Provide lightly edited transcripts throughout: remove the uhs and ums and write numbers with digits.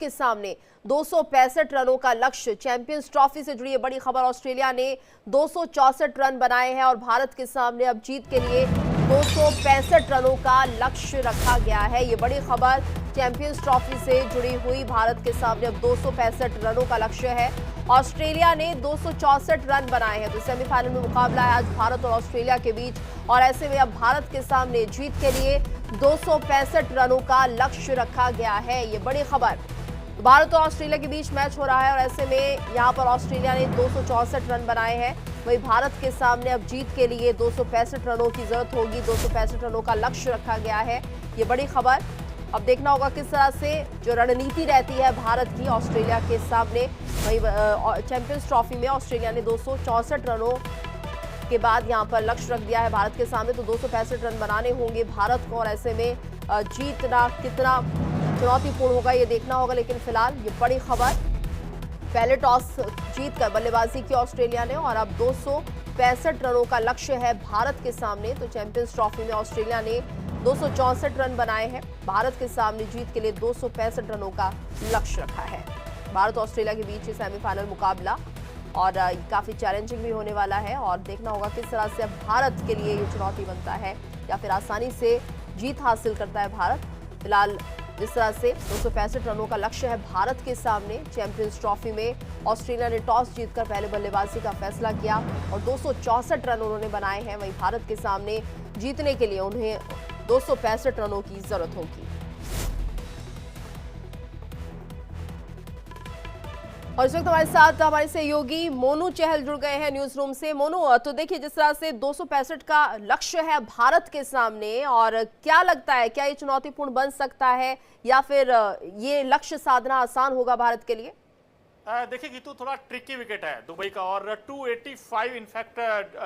के सामने 265 रनों का लक्ष्य। चैंपियंस ट्रॉफी से जुड़ी ये बड़ी खबर, ऑस्ट्रेलिया ने 264 रन बनाए हैं और भारत के सामने अब जीत के लिए 265 रनों का लक्ष्य रखा गया है। ये बड़ी खबर चैंपियंस ट्रॉफी से जुड़ी हुई, भारत के सामने अब 265 रनों का लक्ष्य है। ऑस्ट्रेलिया ने 264 रन बनाए हैं, तो सेमीफाइनल में मुकाबला है आज भारत और ऑस्ट्रेलिया के बीच और ऐसे में अब भारत के सामने जीत के लिए 265 रनों का लक्ष्य रखा गया है। ये बड़ी खबर, भारत और ऑस्ट्रेलिया के बीच मैच हो रहा है और ऐसे में यहां पर ऑस्ट्रेलिया ने 264 रन बनाए हैं, वहीं भारत के सामने अब जीत के लिए 265 रनों की जरूरत होगी। 265 रनों का लक्ष्य रखा गया है। ये बड़ी खबर, अब देखना होगा किस तरह से जो रणनीति रहती है भारत की ऑस्ट्रेलिया के सामने। वहीं चैंपियंस ट्रॉफी में ऑस्ट्रेलिया ने 264 रनों के बाद यहां पर लक्ष्य रख दिया है भारत के सामने, तो 265 रन बनाने होंगे भारत को और ऐसे में जीतना कितना चुनौतीपूर्ण होगा ये देखना होगा। लेकिन फिलहाल ये बड़ी खबर, पहले टॉस जीतकर बल्लेबाजी की ऑस्ट्रेलिया ने और अब 265 रनों का लक्ष्य है भारत के सामने। तो चैंपियंस ट्रॉफी में ऑस्ट्रेलिया ने 264 रन बनाए हैं, भारत के सामने जीत के लिए 265 रनों का लक्ष्य रखा है। भारत और ऑस्ट्रेलिया के बीच सेमीफाइनल मुकाबला और काफी चैलेंजिंग भी होने वाला है और देखना होगा किस तरह से अब भारत के लिए ये चुनौती बनता है या फिर आसानी से जीत हासिल करता है भारत। फिलहाल जिस तरह से 265 रनों का लक्ष्य है भारत के सामने, चैंपियंस ट्रॉफी में ऑस्ट्रेलिया ने टॉस जीतकर पहले बल्लेबाजी का फैसला किया और 264 रन उन्होंने बनाए हैं। वहीं भारत के सामने जीतने के लिए उन्हें 265 रनों की जरूरत होगी। और इस वक्त हमारे साथ हमारे सहयोगी मोनू चहल जुड़ गए हैं न्यूज रूम से। मोनू, तो देखिए जिस तरह से 265 का लक्ष्य है भारत के सामने, और क्या लगता है क्या ये चुनौतीपूर्ण बन सकता है या फिर ये लक्ष्य साधना आसान होगा भारत के लिए? देखिए गीतू, थोड़ा ट्रिकी विकेट है दुबई का और 285 इनफैक्ट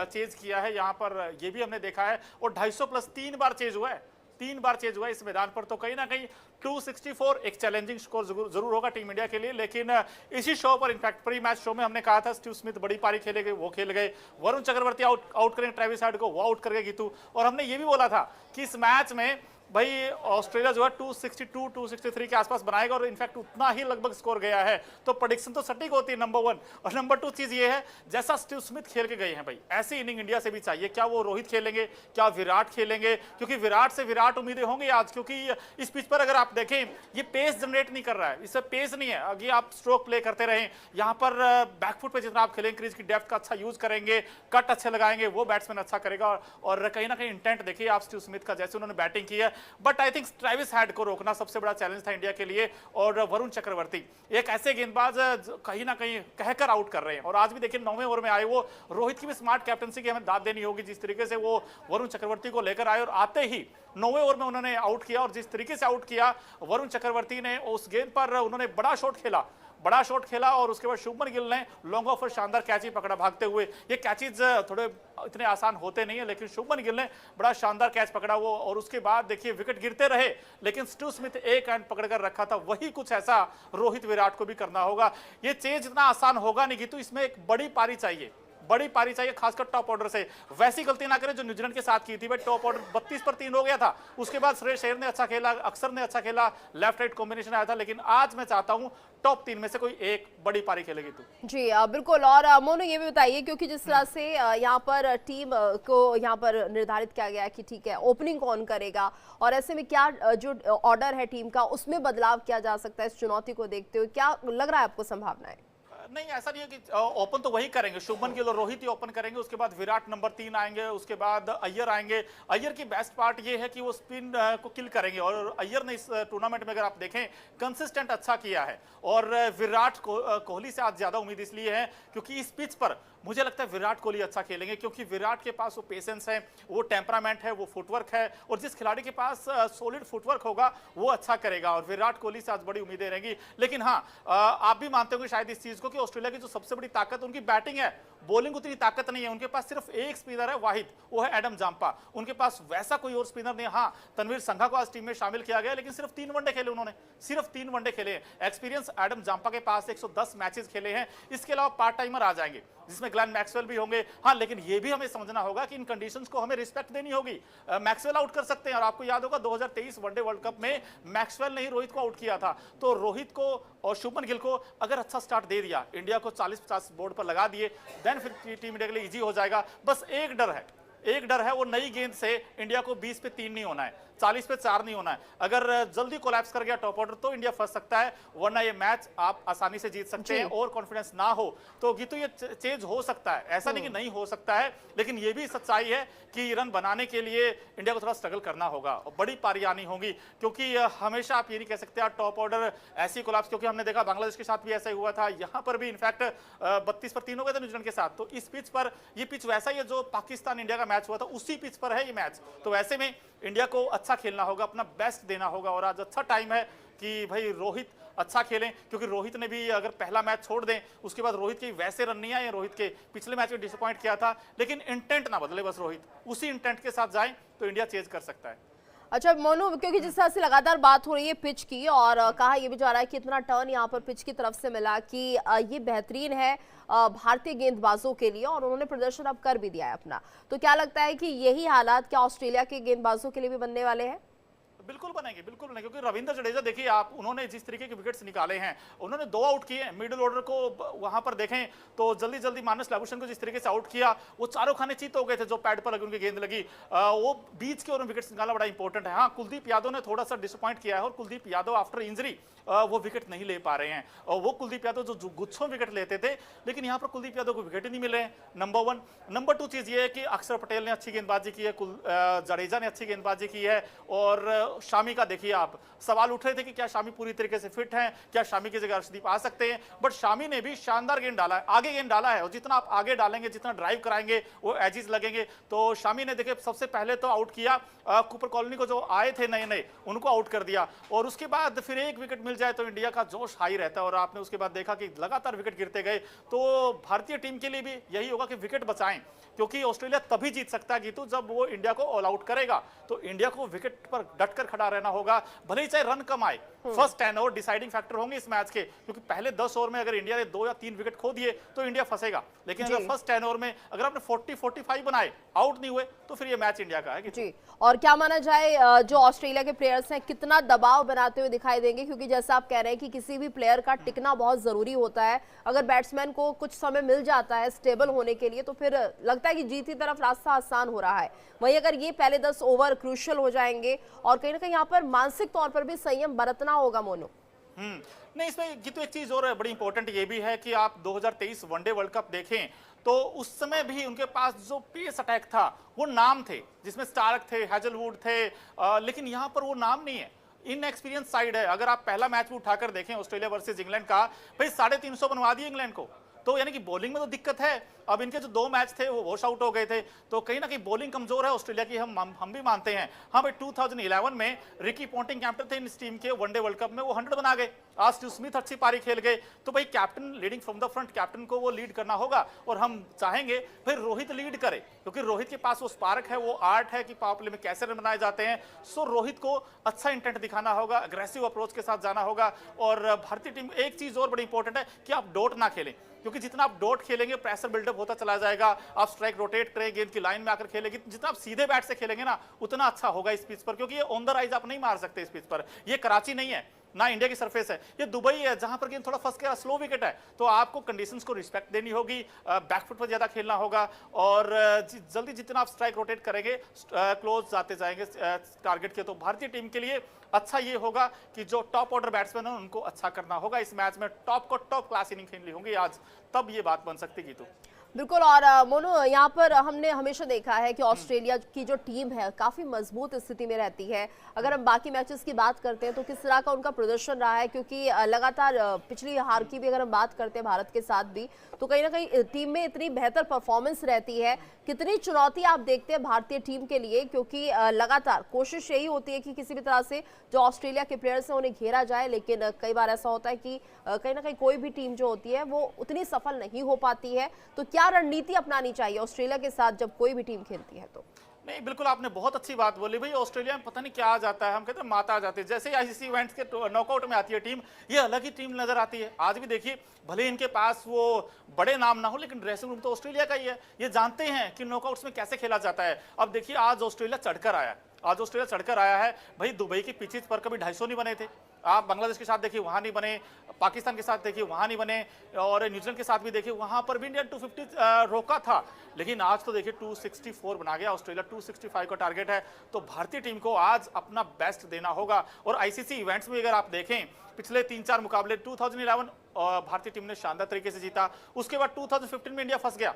चेज किया है यहाँ पर, ये भी हमने देखा है और 250 प्लस 3 बार चेज हुआ है, 3 बार चेज हुआ है इस मैदान पर। तो कहीं ना कहीं 264 एक चैलेंजिंग स्कोर जरूर होगा टीम इंडिया के लिए। लेकिन इसी शो पर इनफैक्ट प्री मैच शो में हमने कहा था स्टीव स्मिथ बड़ी पारी खेलेंगे, वो खेल गए। वरुण चक्रवर्ती आउट करेंगे ट्रेविस हेड को, वो आउट कर गए गीतू। और हमने ये भी बोला था कि इस मैच में भाई ऑस्ट्रेलिया जो है 262 263 के आसपास बनाएगा और इनफैक्ट उतना ही लगभग स्कोर गया है। तो प्रेडिक्शन तो सटीक होती है, नंबर 1। और नंबर 2 चीज ये है, जैसा स्टीव स्मिथ खेल के गए हैं भाई, ऐसी इनिंग इंडिया से भी चाहिए। क्या वो रोहित खेलेंगे, क्या विराट खेलेंगे? क्योंकि विराट से विराट उम्मीदें होंगी आज, क्योंकि इस पिच पर अगर आप देखें ये पेस जनरेट नहीं कर रहा है, इससे पेस नहीं है। अगर आप स्ट्रोक प्ले करते रहें, यहाँ पर बैकफुट पे जितना आप खेलेंगे, क्रीज की डेप्थ का अच्छा यूज करेंगे, कट अच्छे लगाएंगे, वो बैट्समैन अच्छा करेगा। और कहीं ना कहीं इंटेंट देखिए आप स्टीव स्मिथ का, जैसे उन्होंने बैटिंग की है। But I think Travis head को रोकना सबसे बड़ा चैलेंज था इंडिया के लिए। और वरुण चक्रवर्ती एक ऐसे गेंदबाज कहीं ना कहीं कहकर आउट कर रहे हैं और आज भी देखिए 9वें ओवर में आए वो। रोहित की भी स्मार्ट कैप्टनसी की हमें दाद देनी होगी, जिस तरीके से वो वरुण चक्रवर्ती को लेकर आए और आते ही 9वें ओवर में उन्होंने आउट किया। और जिस तरीके से आउट किया वरुण चक्रवर्ती ने, उस गेंद पर उन्होंने बड़ा शॉट खेला और उसके बाद शुभमन गिल ने लॉन्ग ऑफ पर शानदार कैच ही पकड़ा भागते हुए। ये कैचेज थोड़े इतने आसान होते नहीं है, लेकिन शुभमन गिल ने बड़ा शानदार कैच पकड़ा वो। और उसके बाद देखिए विकेट गिरते रहे, लेकिन स्टीव स्मिथ एक एंड पकड़कर रखा था। वही कुछ ऐसा रोहित विराट को भी करना होगा। ये चेज इतना आसान होगा नहीं, तो इसमें एक बड़ी पारी चाहिए, खासकर टॉप ऑर्डर से। वैसी गलती ना करें जो न्यूजीलैंड के साथ की थी भाई, टॉप ऑर्डर 32 पर 3 हो गया था। उसके बाद श्रेयस अय्यर ने अच्छा खेला, अक्षर ने अच्छा खेला, लेफ्ट राइट कॉम्बिनेशन आया था। लेकिन आज मैं चाहता हूं टॉप 3 में से कोई एक बड़ी पारी खेलेगी तू। जी बिल्कुल। और मोनू ये भी बताइए, क्योंकि जिस तरह से यहाँ पर टीम को यहाँ पर निर्धारित किया गया है कि ठीक है ओपनिंग कौन करेगा, और ऐसे में क्या जो ऑर्डर है टीम का उसमें बदलाव किया जा सकता है इस चुनौती को देखते हुए, क्या लग रहा है आपको संभावनाएं? नहीं, ऐसा नहीं है कि ओपन तो वही करेंगे, शुभमन गिल और रोहित ही ओपन करेंगे। उसके बाद विराट नंबर 3 आएंगे, उसके बाद अय्यर आएंगे। अय्यर की बेस्ट पार्ट ये है कि वो स्पिन को किल करेंगे और अय्यर ने इस टूर्नामेंट में अगर आप देखें कंसिस्टेंट अच्छा किया है। और विराट कोहली से आज ज्यादा उम्मीद इसलिए है क्योंकि इस पिच पर मुझे लगता है विराट कोहली अच्छा खेलेंगे, क्योंकि विराट के पास वो पेशेंस है, वो टेम्परामेंट है, वो फुटवर्क है। और जिस खिलाड़ी के पास सॉलिड फुटवर्क होगा वो अच्छा करेगा और विराट कोहली से आज बड़ी उम्मीदें रहेंगी। लेकिन हाँ, आप भी मानते होंगे शायद इस चीज को कि ऑस्ट्रेलिया की जो सबसे बड़ी ताकत उनकी बैटिंग है, बॉलिंग उतनी ताकत नहीं है। उनके पास सिर्फ एक स्पिनर है वाहिद, वो है एडम जाम्पा। उनके पास वैसा कोई और स्पिनर नहीं। हाँ, तनवीर संघा को आज टीम में शामिल किया गया, लेकिन सिर्फ 3 वनडे खेले उन्होंने, सिर्फ 3 वनडे खेले। एक्सपीरियंस एडम जाम्पा के पास 110 मैचेस खेले हैं। इसके अलावा पार्ट टाइमर आ जाएंगे, जिसमें ग्लेन मैक्सवेल भी होंगे। हाँ, लेकिन ये भी हमें समझना होगा कि इन कंडीशंस को हमें रिस्पेक्ट देनी होगी। मैक्सवेल आउट कर सकते हैं, और आपको याद होगा 2023 वनडे वर्ल्ड कप में मैक्सवेल ने ही रोहित को आउट किया था। तो रोहित को और शुभमन गिल को अगर अच्छा स्टार्ट दे दिया, इंडिया को 40-50 बोर्ड पर लगा दिए, देन फिर टीम इंडिया के लिए इजी हो जाएगा। बस एक डर है, वो नई गेंद से इंडिया को 20 पे 3 नहीं होना है, 40 पे 4 नहीं होना है। अगर जल्दी कोलैप्स कर गया टॉप ऑर्डर तो इंडिया फंस सकता है, वरना ये मैच आप आसानी से जीत सकते हैं। और कॉन्फिडेंस ना हो तो गीतू ये चेंज हो सकता है, ऐसा नहीं कि नहीं हो सकता है, लेकिन ये भी सच्चाई है कि रन बनाने के लिए इंडिया को थोड़ा स्ट्रगल करना होगा और बड़ी पारी आनी होगी। क्योंकि हमेशा आप ये नहीं कह सकते टॉप ऑर्डर ऐसी कोलैप्स, क्योंकि हमने देखा बांग्लादेश के साथ भी ऐसा ही हुआ था, यहाँ पर भी इनफैक्ट 32 पर 3 हो गए थे न्यूजीलैंड के साथ। तो इस पिच पर, ये पिच वैसा ही है जो पाकिस्तान इंडिया का मैच हुआ था, उसी पिच पर है ये मैच। तो ऐसे में इंडिया को अच्छा खेलना होगा, अपना बेस्ट देना होगा, और आज अच्छा टाइम है कि भाई रोहित अच्छा खेलें। क्योंकि रोहित ने भी अगर पहला मैच छोड़ दें, उसके बाद रोहित के वैसे रन नहीं आए, रोहित के पिछले मैच में डिसअपॉइंट किया था, लेकिन इंटेंट ना बदले, बस रोहित उसी इंटेंट के साथ जाएं तो इंडिया चेज कर सकता है। अच्छा मोनू, क्योंकि जिस तरह से लगातार बात हो रही है पिच की, और कहा यह भी जा रहा है कि इतना टर्न यहाँ पर पिच की तरफ से मिला कि ये बेहतरीन है भारतीय गेंदबाजों के लिए, और उन्होंने प्रदर्शन अब कर भी दिया है अपना, तो क्या लगता है कि यही हालात क्या ऑस्ट्रेलिया के गेंदबाजों के लिए भी बनने वाले हैं? बिल्कुल बनेंगे, क्योंकि रविंद्र जडेजा देखिए आप, उन्होंने जिस तरीके के विकेट्स निकाले हैं, उन्होंने 2 आउट किए हैं। मिडिल ऑर्डर को वहां पर देखें तो जल्दी मानस लाबुशन को जिस तरीके से आउट किया, वो चारों खाने चित हो गए थे जो पैड पर लगी उनकी गेंद लगी। वो बीच के और विकेट्स निकालना बड़ा इंपॉर्टेंट है। हाँ, कुलदीप यादव ने थोड़ा सा डिसअपॉइंट किया है, और कुलदीप यादव आफ्टर इंजरी वो विकेट नहीं ले पा रहे हैं। और वो कुलदीप यादव जो गुच्छों विकेट लेते थे, लेकिन यहाँ पर कुलदीप यादव को विकेट ही नहीं मिल रहे हैं, नंबर 1। नंबर 2 चीज ये है कि अक्षर पटेल ने अच्छी गेंदबाजी की है, जडेजा ने अच्छी गेंदबाजी की है, और शामी का देखिए आप, सवाल उठ रहे थे कि क्या शामी पूरी तरीके से फिट हैं, क्या शामी की जगह अर्शदीप आ सकते हैं, बट शामी ने भी शानदार गेंद डाला है, आगे गेंद डाला है, और जितना आप आगे डालेंगे, जितना ड्राइव कराएंगे, वो एजिज लगेंगे। तो शामी ने देखिए सबसे पहले तो आउट किया कूपर कॉलोनी को, जो आए थे नए उनको आउट कर दिया, और उसके बाद फिर एक विकेट मिल जाए तो इंडिया का जोश हाई रहता है। और आपने उसके बाद देखा कि लगातार विकेट गिरते गए। तो भारतीय टीम के लिए भी यही होगा कि विकेट बचाएं, क्योंकि ऑस्ट्रेलिया तभी जीत सकता है गीतू जब वो इंडिया को ऑल आउट करेगा। तो इंडिया को विकेट पर डटकर खड़ा रहना होगा, भले ही चाहे रन कम आए। फर्स्ट 10 ओवर डिसाइडिंग फैक्टर होंगे इस मैच के, क्योंकि पहले 10 ओवर में अगर इंडिया ने 2 या 3 विकेट खो दिए तो इंडिया फंसेगा, लेकिन अगर फर्स्ट 10 ओवर में अगर आपने 40-45 बनाए, आउट नहीं हुए, तो फिर ये मैच इंडिया का है जी। और क्या माना जाए जो ऑस्ट्रेलिया के प्लेयर्स हैं कितना दबाव बनाते हुए दिखाई देंगे, क्योंकि जैसा आप कह रहे हैं कि किसी भी प्लेयर का टिकना बहुत जरूरी होता है। अगर बैट्समैन को कुछ समय मिल जाता है स्टेबल होने के लिए, तो फिर लगता है कि जीत की तरफ रास्ता आसान हो रहा है। वहीं अगर ये पहले 10 ओवर क्रूशियल हो जाएंगे, और कहीं ना कहीं यहाँ पर मानसिक तौर पर भी संयम बरतना होगा मोनू। नहीं, इसमें गीतू एक चीज और बड़ी इंपॉर्टेंट ये भी है कि आप 2023 वनडे वर्ल्ड कप देखें तो उस समय भी उनके पास जो पेस अटैक था, वो नाम थे, जिसमें स्टार्क थे, हैजलवुड थे, लेकिन यहाँ पर वो नाम नहीं है, इनएक्सपीरियंस साइड है। अगर आप पहला मैच भी उठाकर देखें ऑस्ट्रेलिया वर्सेस इंग्लैंड का, भाई 350 बनवा दिए इंग्लैंड को, तो यानी कि बॉलिंग में तो दिक्कत है। अब इनके जो 2 मैच थे वो वॉश आउट हो गए थे, तो कहीं ना कहीं बॉलिंग कमजोर है ऑस्ट्रेलिया की, हम भी मानते हैं। हाँ भाई, 2011 में रिकी पॉन्टिंग कैप्टन थे इस टीम के, वनडे वर्ल्ड कप में वो 100 बना गए। आज स्टीव स्मिथ अच्छी पारी खेल गए, तो भाई captain leading from the front, captain को वो लीड करना होगा, और हम चाहेंगे फिर रोहित लीड करे, क्योंकि रोहित के पास वो स्पार्क है, वो आर्ट है कि पावर प्ले में कैसे रन बनाए जाते हैं। सो रोहित को अच्छा इंटेंट दिखाना होगा, अग्रेसिव अप्रोच के साथ जाना होगा। और भारतीय टीम एक चीज और बड़ी इंपॉर्टेंट है कि आप डॉट ना खेलें, क्योंकि जितना आप डॉट खेलेंगे प्रेशर बिल्डअप होता चला जाएगा। आप स्ट्राइक रोटेट करें, गेंद की लाइन में आकर खेलेंगे, जितना आप सीधे बैट से खेलेंगे ना, उतना अच्छा होगा इस पिच पर, क्योंकि ये ऑन द राइज आप नहीं मार सकते इस पिच पर। ये कराची नहीं है, ना इंडिया की सरफेस है, ये दुबई है, जहां पर गेंद थोड़ा फंस गया, स्लो विकेट है। तो आपको कंडीशंस को रिस्पेक्ट देनी होगी, बैकफुट पर ज्यादा खेलना होगा, और जल्दी जितना आप स्ट्राइक रोटेट करेंगे, क्लोज जाते जाएंगे टारगेट के। तो भारतीय टीम के लिए अच्छा ये होगा कि जो टॉप ऑर्डर बैट्समैन है उनको अच्छा करना होगा इस मैच में, टॉप को टॉप क्लास इनिंग खेलनी होगी आज, तब ये बात बन सकती है। तो बिल्कुल। और मोनू, यहाँ पर हमने हमेशा देखा है कि ऑस्ट्रेलिया की जो टीम है काफ़ी मजबूत स्थिति में रहती है। अगर हम बाकी मैचेस की बात करते हैं तो किस तरह का उनका प्रदर्शन रहा है, क्योंकि लगातार पिछली हार की भी अगर हम बात करते हैं भारत के साथ भी, तो कहीं ना कहीं टीम में इतनी बेहतर परफॉर्मेंस रहती है। कितनी चुनौती आप देखते हैं भारतीय टीम के लिए, क्योंकि लगातार कोशिश यही होती है कि किसी भी तरह से जो ऑस्ट्रेलिया के प्लेयर्स हैं उन्हें घेरा जाए, लेकिन कई बार ऐसा होता है कि कहीं ना कहीं कोई भी टीम जो होती है वो उतनी सफल नहीं हो पाती है। तो क्या रणनीति अपनानी चाहिए ऑस्ट्रेलिया के साथ जब कोई भी टीम खेलती है? तो नहीं, बिल्कुल आपने बहुत अच्छी बात बोली भाई। ऑस्ट्रेलिया में पता नहीं क्या आ जाता है, हम कहते हैं माता आ जाती है। जैसे ही आईसीसी इवेंट्स के नॉकआउट में आती है टीम, ये अलग ही टीम नजर आती है। आज भी देखिए, भले इनके पास वो बड़े नाम ना हो, लेकिन ड्रेसिंग रूम तो ऑस्ट्रेलिया का ही है। ये जानते हैं कि नॉकआउट्स में कैसे खेला जाता है। अब देखिए, आज ऑस्ट्रेलिया चढ़कर आया, आज ऑस्ट्रेलिया चढ़कर आया है भाई। दुबई की पिचेस पर कभी 250 नहीं बने थे। आप बांग्लादेश के साथ देखिए, वहां नहीं बने, पाकिस्तान के साथ देखिए, वहां नहीं बने, और न्यूजीलैंड के साथ भी देखिए, वहां पर भी इंडिया 250 रोका था। लेकिन आज तो देखिए 264 बना गया ऑस्ट्रेलिया, 265 का टारगेट है। तो भारतीय टीम को आज अपना बेस्ट देना होगा। और आईसीसी इवेंट्स में अगर आप देखें, पिछले 3-4 मुकाबले 2011 भारतीय टीम ने शानदार तरीके से जीता। उसके बाद 2015 में इंडिया फंस गया,